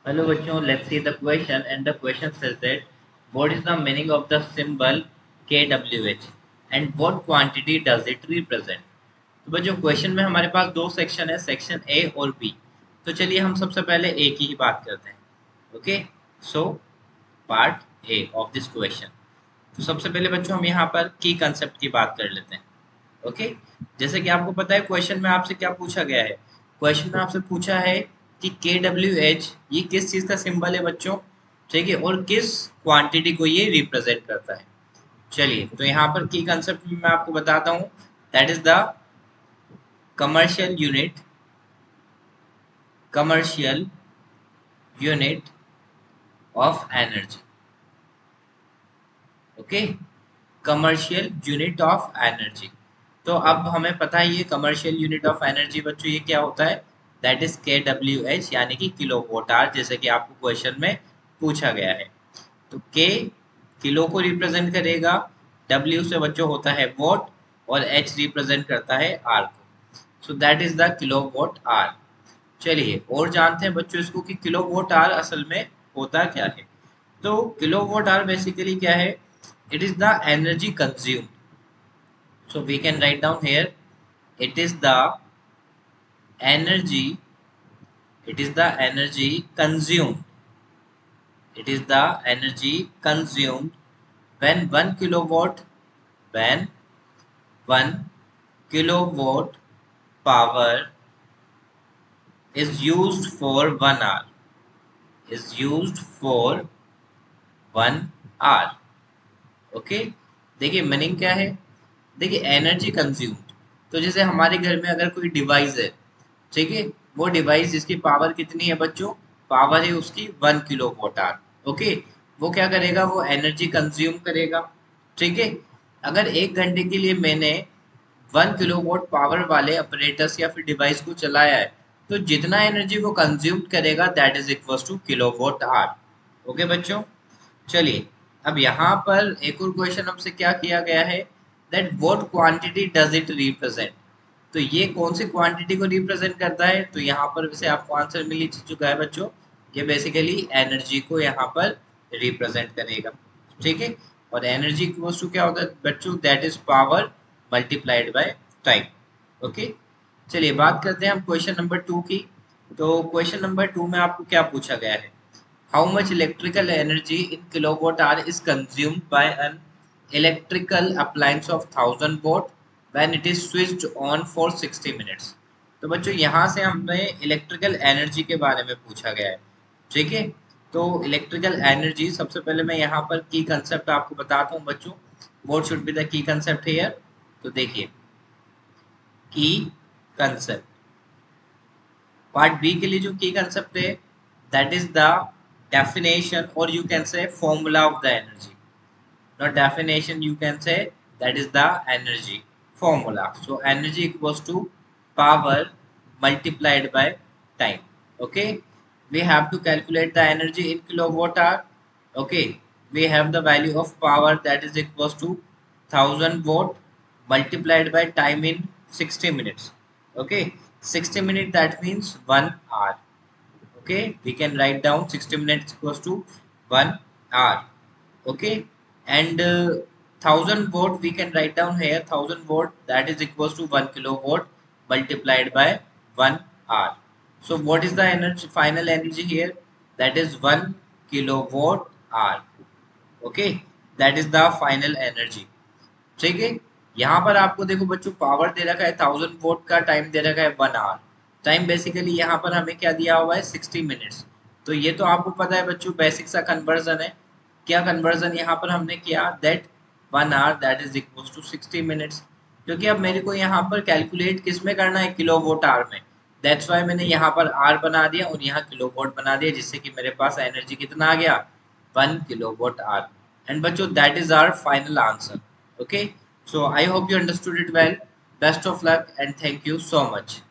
Hello बच्चों, let's see the question and the question says that what is the meaning of the symbol KWH and what quantity does it represent? तो बच्चों question में हमारे पास दो section है, section A और B. तो चलिए हम सबसे पहले ए की ही बात करते हैं। Okay, so part A of this question. तो सबसे पहले बच्चों हम यहाँ पर की कंसेप्ट की बात कर लेते हैं। ओके, जैसे कि आपको पता है क्वेश्चन में आपसे क्या पूछा गया है। क्वेश्चन में आपसे पूछा है कि KWH ये किस चीज का सिंबल है बच्चों, ठीक है, और किस क्वांटिटी को ये रिप्रेजेंट करता है। चलिए, तो यहाँ पर की कंसेप्ट में मैं आपको बताता हूँ। That is the commercial unit, commercial unit of energy. Okay, commercial unit of energy. तो अब हमें पता है ये कमर्शियल यूनिट ऑफ एनर्जी बच्चों ये क्या होता है। दैट इज KWH यानी कि किलो वोट आवर, जैसे कि आपको क्वेश्चन में पूछा गया है। तो K किलो को रिप्रेजेंट करेगा, W से बच्चों होता है वोट और H रिप्रेजेंट करता है R को। So that is the kilowatt hour. चलिए और जानते हैं बच्चों इसको कि किलो वोट आवर असल में होता क्या है। तो किलो वोट आवर बेसिकली क्या है, it is the energy consumed. So we can write down here, it is the energy, it is the energy consumed, it is the energy consumed when 1 kilowatt, when 1 kilowatt power is used for 1 hour, is used for 1 hour. Okay, देखिए meaning क्या है। देखिए energy consumed, तो जैसे हमारे घर में अगर कोई डिवाइस है, ठीक है, वो डिवाइस जिसकी पावर कितनी है बच्चों, पावर है उसकी 1 किलो वोट आवर। ओके, वो क्या करेगा, वो एनर्जी कंज्यूम करेगा। ठीक है, अगर 1 घंटे के लिए मैंने 1 किलोवाट पावर वाले अपरेटस या फिर डिवाइस को चलाया है, तो जितना एनर्जी वो कंज्यूम करेगा that is equal to kilowatt hour. Okay बच्चों, चलिए अब यहाँ पर एक और क्वेश्चन हमसे क्या किया गया है, that what quantity does it represent. तो ये कौन सी क्वांटिटी को रिप्रेजेंट करता है, तो यहाँ पर वैसे आपको आंसर मिल ही चुका है बच्चों। ये बेसिकली एनर्जी को यहाँ पर रिप्रेजेंट करेगा। ठीक है, और एनर्जी इक्वल्स टू क्या होता है बच्चों, that is power multiplied by time. Okay, चलिए बात करते हैं हम क्वेश्चन नंबर 2 की। तो क्वेश्चन नंबर 2 में आपको क्या पूछा गया है, how much electrical energy in kilowatt hour is consumed by an electrical appliance of 1000 watt when it is switched on for 60 minutes। तो बच्चों यहाँ से हमें इलेक्ट्रिकल एनर्जी के बारे में पूछा गया है। ठीक है, तो इलेक्ट्रिकल एनर्जी सबसे पहले मैं यहाँ पर की कंसेप्ट आपको बताता हूँ बच्चों। What should be the key concept here. तो देखिए की कंसेप्ट, पार्ट बी के लिए जो की कंसेप्ट है, that is the definition or you can say formula of the energy. Not definition, you can say that is the energy formula. So energy equals to power multiplied by time. Okay, we have to calculate the energy in kilowatt hour. Okay, we have the value of power that is equals to 1000 watt multiplied by time in 60 minutes. Okay, 60 minutes that means 1 hour. Okay, we can write down 60 minutes equals to 1 hour. Okay, and 1000 watt we can write down here, 1000 watt that is equals to 1 kilowatt multiplied by 1 hour. So what is the energy, final energy here, that is 1 kilowatt hour. Okay, that is the final energy. ठीक है, यहाँ पर आपको देखो बच्चों power दे रखा है 1000 vote का, टाइम दे रखा है 1 आवर। टाइम बेसिकली यहाँ पर हमें क्या दिया हुआ है 60 मिनट्स। तो ये तो आपको पता है बच्चों बेसिक सा कन्वर्जन है। क्या कन्वर्जन यहाँ पर हमने किया, that 1 hour that is equal to 60 minutes. क्योंकि अब मेरे को यहाँ पर कैलकुलेट किस में करना है, किलो वोट आवर में। दैट्स वाई मैंने यहाँ पर आर बना दिया और यहाँ किलो वोट बना दिया, जिससे कि मेरे पास एनर्जी कितना आ गया, 1 किलोवाट आवर। And बच्चों that is our final answer. Okay, so I hope you understood it well. Best of luck and thank you so much.